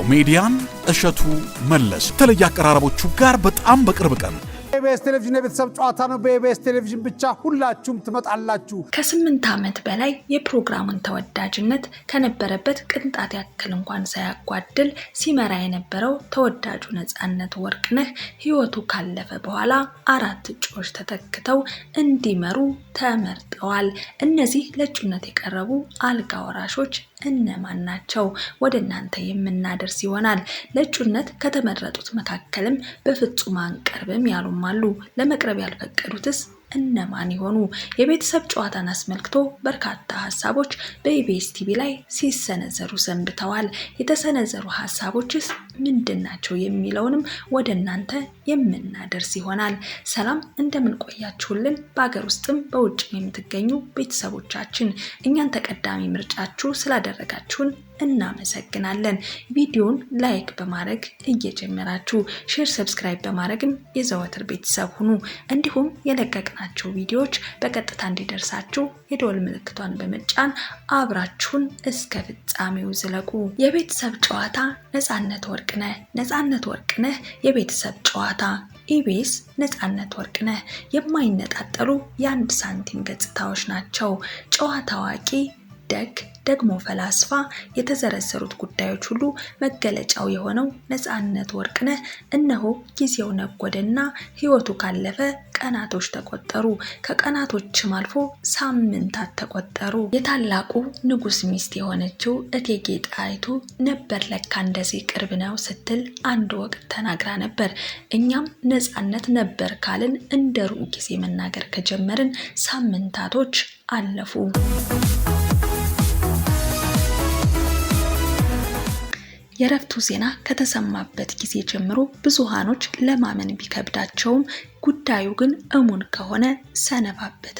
ኮሜዲያን እሸቱ መለሰ የተለየ አቀራረቦቹ ጋር በጣም በቅርብ ቀን ኢቢኤስ ቴሌቪዥን የቤተሰብ ጨዋታ ነው። በኢቢኤስ ቴሌቪዥን ብቻ ሁላችሁም ትመጣላችሁ። ከ8 ዓመት በላይ የፕሮግራሙን ተወዳጅነት ከነበረበት ቅንጣት ያክል እንኳን ሳያጓድል ሲመራ የነበረው ተወዳጁ ነፃነት ወርቅነህ ህይወቱ ካለፈ በኋላ 4 እጩዎች ተተክተው እንዲመሩ ተመርጠዋል። እነዚህ ለእጩነት የቀረቡ አልጋ ወራሾች እነማን ናቸው? ወደ እናንተ የምናደርስ ይሆናል። ለእጩነት ከተመረጡት መካከልም በፍጹም አንቀርብም ያሉም አሉ። ለመቅረብ ያልፈቀዱትስ እነማን ይሆኑ? የቤተሰብ ጨዋታን አስመልክቶ በርካታ ሐሳቦች በኢቢኤስ ቲቪ ላይ ሲሰነዘሩ ሰንብተዋል። የተሰነዘሩ ሐሳቦችስ ምንድናቸው የሚለውንም ወደ እናንተ የምናደርስ ይሆናል። ሰላም እንደምን ቆያችሁልን? በአገር ውስጥም በውጭም የምትገኙ ቤተሰቦቻችን እኛን ተቀዳሚ ምርጫችሁ ስላደረጋችሁን እናመሰግናለን። ቪዲዮን ላይክ በማድረግ እየጀመራችሁ ሼር፣ ሰብስክራይብ በማድረግም የዘወትር ቤተሰብ ሁኑ። እንዲሁም የለቀቅናቸው ቪዲዮዎች በቀጥታ እንዲደርሳችሁ የደወል ምልክቷን በመጫን አብራችሁን እስከ ፍጻሜው ዝለቁ። የቤተሰብ ጨዋታ ነፃነት ወርቅነህ የቤተሰብ ጨዋታ ኢቢኤስ ነፃነት ወርቅነህ የማይነጣጠሉ የአንድ ሳንቲም ገጽታዎች ናቸው። ጨዋታ አዋቂ፣ ደግ ደግሞ ፈላስፋ፣ የተዘረዘሩት ጉዳዮች ሁሉ መገለጫው የሆነው ነፃነት ወርቅነህ እነሆ ጊዜው ነጎደና ህይወቱ ካለፈ ቀናቶች ተቆጠሩ። ከቀናቶችም አልፎ ሳምንታት ተቆጠሩ። የታላቁ ንጉስ ሚስት የሆነችው እቴጌ ጣይቱ ነበር ለካ እንደዚህ ቅርብ ነው ስትል አንድ ወቅት ተናግራ ነበር። እኛም ነፃነት ነበር ካልን እንደ ሩቅ ጊዜ መናገር ከጀመርን ሳምንታቶች አለፉ። የረፍቱ ዜና ከተሰማበት ጊዜ ጀምሮ ብዙሃኖች ለማመን ቢከብዳቸውም ጉዳዩ ግን እሙን ከሆነ ሰነባበተ።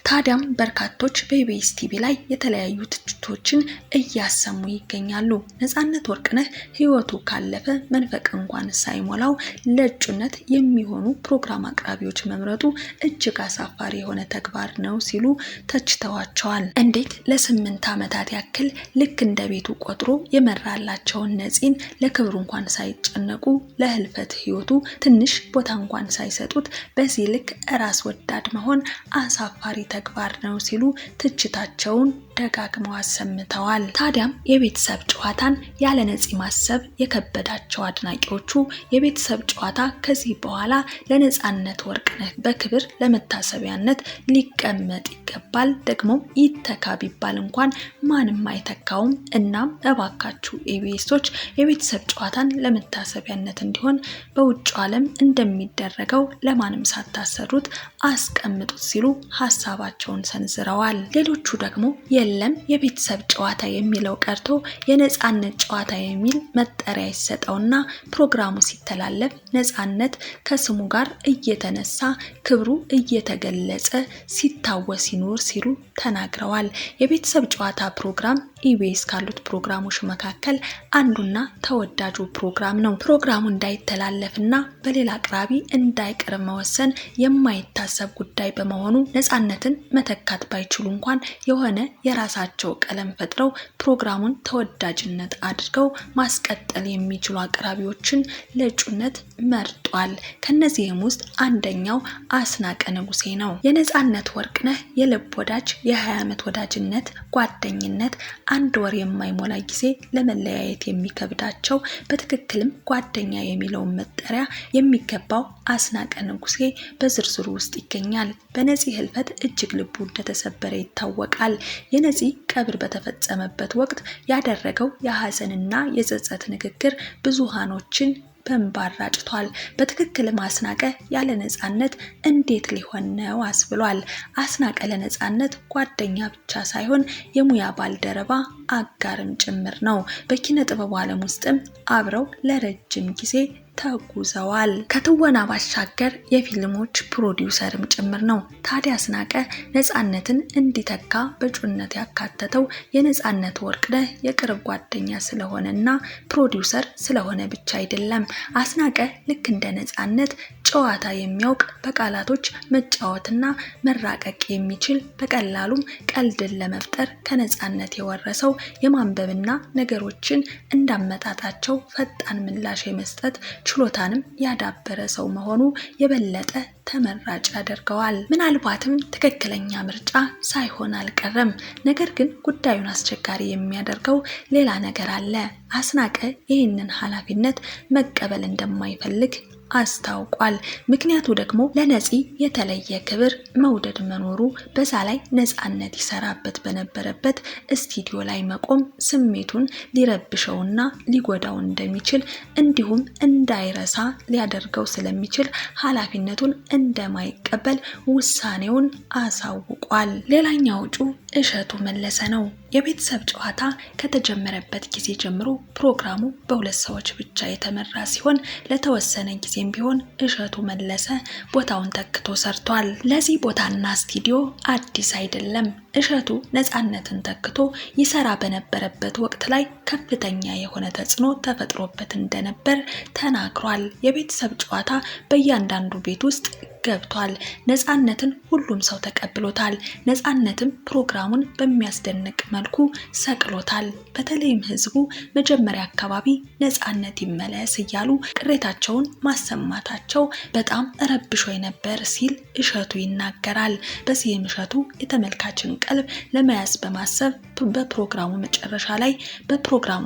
ታዲያም በርካቶች በኢቢኤስ ቲቪ ላይ የተለያዩ ትችቶችን እያሰሙ ይገኛሉ። ነፃነት ወርቅነህ ህይወቱ ካለፈ መንፈቅ እንኳን ሳይሞላው ለእጩነት የሚሆኑ ፕሮግራም አቅራቢዎች መምረጡ እጅግ አሳፋሪ የሆነ ተግባር ነው ሲሉ ተችተዋቸዋል። እንዴት ለ8 ዓመታት ያክል ልክ እንደ ቤቱ ቆጥሮ የመራላቸውን ነፂን ለክብሩ እንኳን ሳይጨነቁ ለህልፈት ህይወቱ ትንሽ ቦታ እንኳን ሳይሰጡት በዚህ ልክ ራስ ወዳድ መሆን አሳፋሪ ተግባር ነው ሲሉ ትችታቸውን ደጋግመው አሰምተዋል። ታዲያም የቤተሰብ ጨዋታን ያለ ነፂ ማሰብ የከበዳቸው አድናቂዎቹ የቤተሰብ ጨዋታ ከዚህ በኋላ ለነፃነት ወርቅነህ በክብር ለመታሰቢያነት ሊቀመጥ ይገባል፣ ደግሞ ይተካ ቢባል እንኳን ማንም አይተካውም። እናም እባካችሁ ኢቢኤሶች የቤተሰብ ጨዋታን ለመታሰቢያነት እንዲሆን በውጭ ዓለም እንደሚደረገው ለማንም ሳታሰሩት አስቀምጡት ሲሉ ሐሳባቸውን ሰንዝረዋል። ሌሎቹ ደግሞ የለም የቤተሰብ ጨዋታ የሚለው ቀርቶ የነፃነት ጨዋታ የሚል መጠሪያ ይሰጠውና ፕሮግራሙ ሲተላለፍ ነፃነት ከስሙ ጋር እየተነሳ ክብሩ እየተገለጸ ሲታወስ ይኖር ሲሉ ተናግረዋል። የቤተሰብ ጨዋታ ፕሮግራም ኢቢኤስ ካሉት ፕሮግራሞች መካከል አንዱና ተወዳጁ ፕሮግራም ነው። ፕሮግራሙ እንዳይተላለፍና በሌላ አቅራቢ እንዳይቀርብ መወሰን የማይታሰብ ጉዳይ በመሆኑ ነፃነትን መተካት ባይችሉ እንኳን የሆነ የራሳቸው ቀለም ፈጥረው ፕሮግራሙን ተወዳጅነት አድርገው ማስቀጠል የሚችሉ አቅራቢዎችን ለእጩነት መርጧል። ከነዚህም ውስጥ አንደኛው አስናቀ ንጉሴ ነው። የነፃነት ወርቅነህ የልብ ወዳጅ፣ የ20 ዓመት ወዳጅነት ጓደኝነት 1 ወር የማይሞላ ጊዜ ለመለያየት የሚከብዳቸው በትክክልም ጓደኛ የሚለውን መጠሪያ የሚገባው አስናቀ ንጉሴ በዝርዝሩ ውስጥ ይገኛል። በነፂ ህልፈት እጅግ ልቡ እንደተሰበረ ይታወቃል። የነፂ ቀብር በተፈጸመበት ወቅት ያደረገው የሐዘንና የጸጸት ንግግር ብዙሃኖችን በእንባ አራጭቷል። በትክክልም አስናቀ ያለ ነፃነት እንዴት ሊሆን ነው አስብሏል። አስናቀ ለነፃነት ጓደኛ ብቻ ሳይሆን የሙያ ባልደረባ አጋርም ጭምር ነው። በኪነ ጥበብ ዓለም ውስጥም አብረው ለረጅም ጊዜ ተጉዘዋል። ከትወና ባሻገር የፊልሞች ፕሮዲውሰርም ጭምር ነው። ታዲያ አስናቀ ነፃነትን እንዲተካ በእጩነት ያካተተው የነፃነት ወርቅነህ የቅርብ ጓደኛ ስለሆነና ፕሮዲውሰር ስለሆነ ብቻ አይደለም። አስናቀ ልክ እንደ ነፃነት ጨዋታ የሚያውቅ በቃላቶች መጫወትና መራቀቅ የሚችል በቀላሉም ቀልድን ለመፍጠር ከነፃነት የወረሰው የማንበብና ነገሮችን እንዳመጣጣቸው ፈጣን ምላሽ የመስጠት ችሎታንም ያዳበረ ሰው መሆኑ የበለጠ ተመራጭ ያደርገዋል። ምናልባትም ትክክለኛ ምርጫ ሳይሆን አልቀረም። ነገር ግን ጉዳዩን አስቸጋሪ የሚያደርገው ሌላ ነገር አለ። አስናቀ ይህንን ኃላፊነት መቀበል እንደማይፈልግ አስታውቋል። ምክንያቱ ደግሞ ለነፂ የተለየ ክብር መውደድ መኖሩ፣ በዛ ላይ ነፃነት ይሰራበት በነበረበት ስቱዲዮ ላይ መቆም ስሜቱን ሊረብሸውና ሊጎዳው እንደሚችል እንዲሁም እንዳይረሳ ሊያደርገው ስለሚችል ኃላፊነቱን እንደማይቀበል ውሳኔውን አሳውቋል። ሌላኛው እጩ እሸቱ መለሰ ነው። የቤተሰብ ጨዋታ ከተጀመረበት ጊዜ ጀምሮ ፕሮግራሙ በሁለት ሰዎች ብቻ የተመራ ሲሆን ለተወሰነ ጊዜም ቢሆን እሸቱ መለሰ ቦታውን ተክቶ ሰርቷል። ለዚህ ቦታና ስቱዲዮ አዲስ አይደለም። እሸቱ ነፃነትን ተክቶ ይሰራ በነበረበት ወቅት ላይ ከፍተኛ የሆነ ተጽዕኖ ተፈጥሮበት እንደነበር ተናግሯል። የቤተሰብ ጨዋታ በእያንዳንዱ ቤት ውስጥ ገብቷል። ነፃነትን ሁሉም ሰው ተቀብሎታል። ነፃነትም ፕሮግራሙን በሚያስደንቅ መልኩ ሰቅሎታል። በተለይም ህዝቡ መጀመሪያ አካባቢ ነፃነት ይመለስ እያሉ ቅሬታቸውን ማሰማታቸው በጣም ረብሾ ነበር ሲል እሸቱ ይናገራል። በዚህም እሸቱ የተመልካችን ቀልብ ለመያዝ በማሰብ በፕሮግራሙ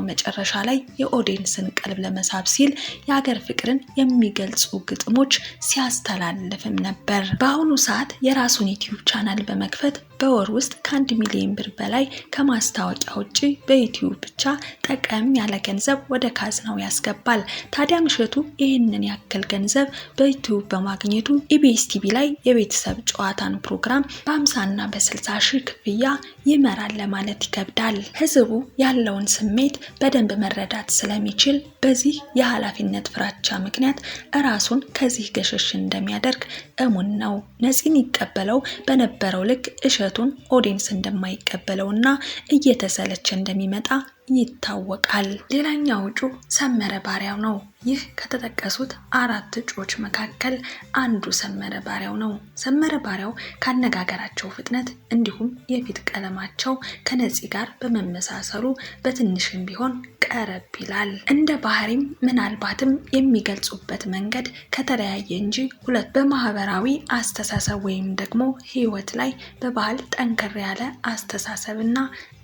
መጨረሻ ላይ የኦዲየንስን ቀልብ ለመሳብ ሲል የሀገር ፍቅርን የሚገልጹ ግጥሞች ሲያስተላልፍ ነበር። በአሁኑ ሰዓት የራሱን ዩቲዩብ ቻናል በመክፈት በወር ውስጥ ከ1 ሚሊዮን ብር በላይ ከማስታወቂያ ውጪ በዩቲዩብ ብቻ ጠቀም ያለ ገንዘብ ወደ ካዝናው ያስገባል። ታዲያ እሸቱ ይህንን ያክል ገንዘብ በዩቲዩብ በማግኘቱ ኢቢኤስ ቲቪ ላይ የቤተሰብ ጨዋታን ፕሮግራም በ50 እና በ60 ሺህ ክፍያ ይመራል ለማለት ይከብዳል። ህዝቡ ያለውን ስሜት በደንብ መረዳት ስለሚችል በዚህ የኃላፊነት ፍራቻ ምክንያት ራሱን ከዚህ ገሸሽ እንደሚያደርግ እሙን ነው። ነፂን ይቀበለው በነበረው ልክ እሸቱን ኦዲየንስ እንደማይቀበለውና እየተሰለቸ እንደሚመጣ ይታወቃል። ሌላኛው እጩ ሰመረ ባሪያው ነው። ይህ ከተጠቀሱት 4 እጩዎች መካከል አንዱ ሰመረ ባሪያው ነው። ሰመረ ባሪያው ካነጋገራቸው ፍጥነት እንዲሁም የፊት ቀለማቸው ከነፂ ጋር በመመሳሰሉ በትንሽም ቢሆን ቀረብ ይላል። እንደ ባህሪም ምናልባትም የሚገልጹበት መንገድ ከተለያየ እንጂ ሁለት በማህበራዊ አስተሳሰብ ወይም ደግሞ ህይወት ላይ በባህል ጠንከር ያለ አስተሳሰብና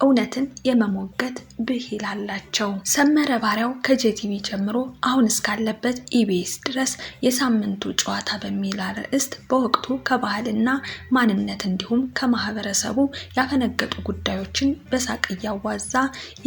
እውነትን የመሞገት ብሂል አላቸው። ሰመረ ባሪያው ከጄቲቪ ጀምሮ አሁን እስካለበት ኢቢኤስ ድረስ የሳምንቱ ጨዋታ በሚል አርዕስት በወቅቱ ከባህልና ማንነት እንዲሁም ከማህበረሰቡ ያፈነገጡ ጉዳዮችን በሳቅ እያዋዛ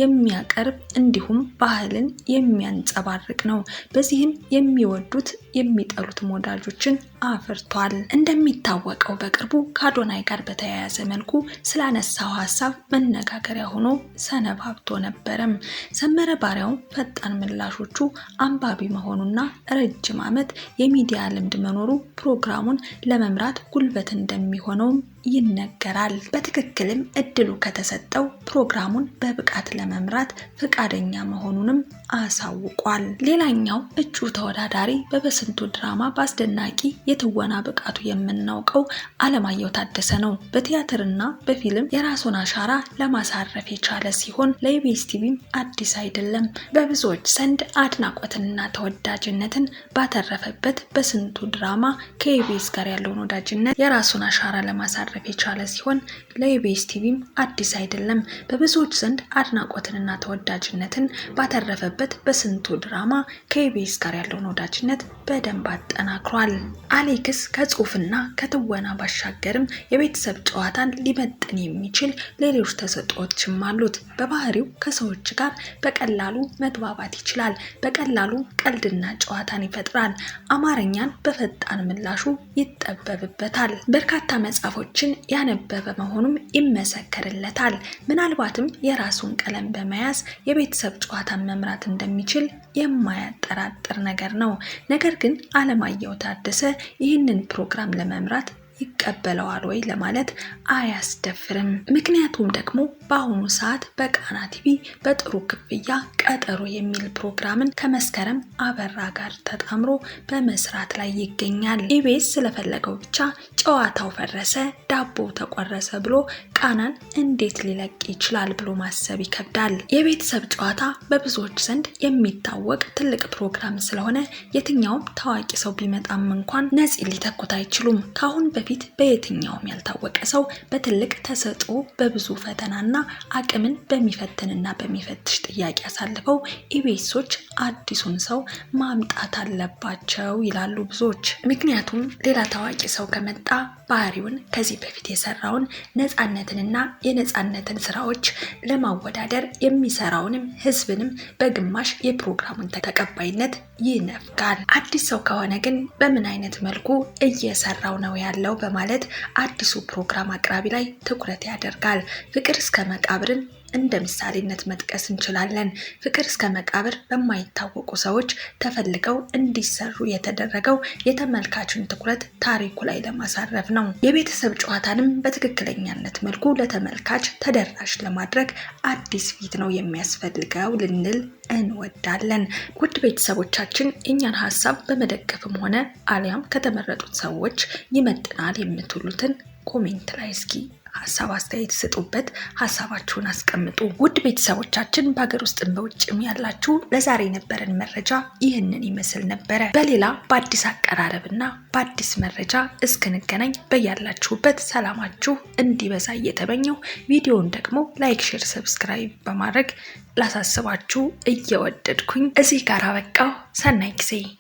የሚያቀርብ እንዲሁም ባህልን የሚያንጸባርቅ ነው። በዚህም የሚወዱት የሚጠሉት ወዳጆችን አፍርቷል። እንደሚታወቀው በቅርቡ ከአዶናይ ጋር በተያያዘ መልኩ ስላነሳው ሀሳብ መነጋገሪያ ሆኖ ሰነባብቶ ነበረም። ሰመረ ባሪያው ፈጣን ምላሾቹ አንባቢ መሆኑና ረጅም ዓመት የሚዲያ ልምድ መኖሩ ፕሮግራሙን ለመምራት ጉልበት እንደሚሆነው ይነገራል። በትክክልም እድሉ ከተሰጠው ፕሮግራሙን በብቃት ለመምራት ፈቃደኛ መሆኑንም አሳውቋል። ሌላኛው እጩ ተወዳዳሪ በበስንቱ ድራማ በአስደናቂ የትወና ብቃቱ የምናውቀው አለማየሁ ታደሰ ነው። በቲያትርና በፊልም የራሱን አሻራ ለማሳረፍ የቻለ ሲሆን ለኢቢኤስ ቲቪም አዲስ አይደለም። በብዙዎች ዘንድ አድናቆትና ተወዳጅነትን ባተረፈበት በስንቱ ድራማ ከኢቢኤስ ጋር ያለውን ወዳጅነት የራሱን አሻራ ለማሳረፍ የቻለ ሲሆን ለኢቢኤስ ቲቪም አዲስ አይደለም። በብዙዎች ዘንድ አድናቆትንና ተወዳጅነትን ባተረፈበት በስንቱ ድራማ ከኢቢኤስ ጋር ያለውን ወዳጅነት በደንብ አጠናክሯል። አሌክስ ከጽሁፍና ከትወና ባሻገርም የቤተሰብ ጨዋታን ሊመጥን የሚችል ሌሎች ተሰጥኦዎችም አሉት። በባህሪው ከሰዎች ጋር በቀላሉ መግባባት ይችላል። በቀላሉ ቀልድና ጨዋታን ይፈጥራል። አማርኛን በፈጣን ምላሹ ይጠበብበታል። በርካታ መጽሐፎችን ገጾችን ያነበበ መሆኑም ይመሰከርለታል። ምናልባትም የራሱን ቀለም በመያዝ የቤተሰብ ጨዋታን መምራት እንደሚችል የማያጠራጥር ነገር ነው። ነገር ግን አለማየሁ ታደሰ ይህንን ፕሮግራም ለመምራት ይቀበለዋል ወይ ለማለት አያስደፍርም። ምክንያቱም ደግሞ በአሁኑ ሰዓት በቃና ቲቪ በጥሩ ክፍያ ቀጠሮ የሚል ፕሮግራምን ከመስከረም አበራ ጋር ተጣምሮ በመስራት ላይ ይገኛል። ኢቢኤስ ስለፈለገው ብቻ ጨዋታው ፈረሰ፣ ዳቦ ተቆረሰ ብሎ ቃናን እንዴት ሊለቅ ይችላል ብሎ ማሰብ ይከብዳል። የቤተሰብ ጨዋታ በብዙዎች ዘንድ የሚታወቅ ትልቅ ፕሮግራም ስለሆነ የትኛውም ታዋቂ ሰው ቢመጣም እንኳን ነፂ ሊተኩት አይችሉም። ካሁን በፊት በየትኛውም ያልታወቀ ሰው በትልቅ ተሰጥኦ በብዙ ፈተናና አቅምን በሚፈትንና በሚፈትሽ ጥያቄ አሳልፈው ኢቢኤሶች አዲሱን ሰው ማምጣት አለባቸው ይላሉ ብዙዎች። ምክንያቱም ሌላ ታዋቂ ሰው ከመጣ ባህሪውን ከዚህ በፊት የሰራውን ነፃነትንና የነፃነትን ስራዎች ለማወዳደር የሚሰራውንም ህዝብንም በግማሽ የፕሮግራሙን ተቀባይነት ይነፍጋል። አዲስ ሰው ከሆነ ግን በምን አይነት መልኩ እየሰራው ነው ያለው በማለት አዲሱ ፕሮግራም አቅራቢ ላይ ትኩረት ያደርጋል። ፍቅር እስከ መቃብርን እንደ ምሳሌነት መጥቀስ እንችላለን። ፍቅር እስከ መቃብር በማይታወቁ ሰዎች ተፈልገው እንዲሰሩ የተደረገው የተመልካቹን ትኩረት ታሪኩ ላይ ለማሳረፍ ነው። የቤተሰብ ጨዋታንም በትክክለኛነት መልኩ ለተመልካች ተደራሽ ለማድረግ አዲስ ፊት ነው የሚያስፈልገው ልንል እንወዳለን። ውድ ቤተሰቦቻችን እኛን ሀሳብ በመደገፍም ሆነ አሊያም ከተመረጡት ሰዎች ይመጥናል የምትሉትን ኮሜንት ላይ እስኪ ሀሳብ አስተያየት ስጡበት፣ ሀሳባችሁን አስቀምጡ። ውድ ቤተሰቦቻችን በሀገር ውስጥም በውጭም ያላችሁ ለዛሬ የነበረን መረጃ ይህንን ይመስል ነበረ። በሌላ በአዲስ አቀራረብና በአዲስ መረጃ እስክንገናኝ በያላችሁበት ሰላማችሁ እንዲበዛ እየተመኘው ቪዲዮውን ደግሞ ላይክ፣ ሼር፣ ሰብስክራይብ በማድረግ ላሳስባችሁ እየወደድኩኝ እዚህ ጋር አበቃው። ሰናይ ጊዜ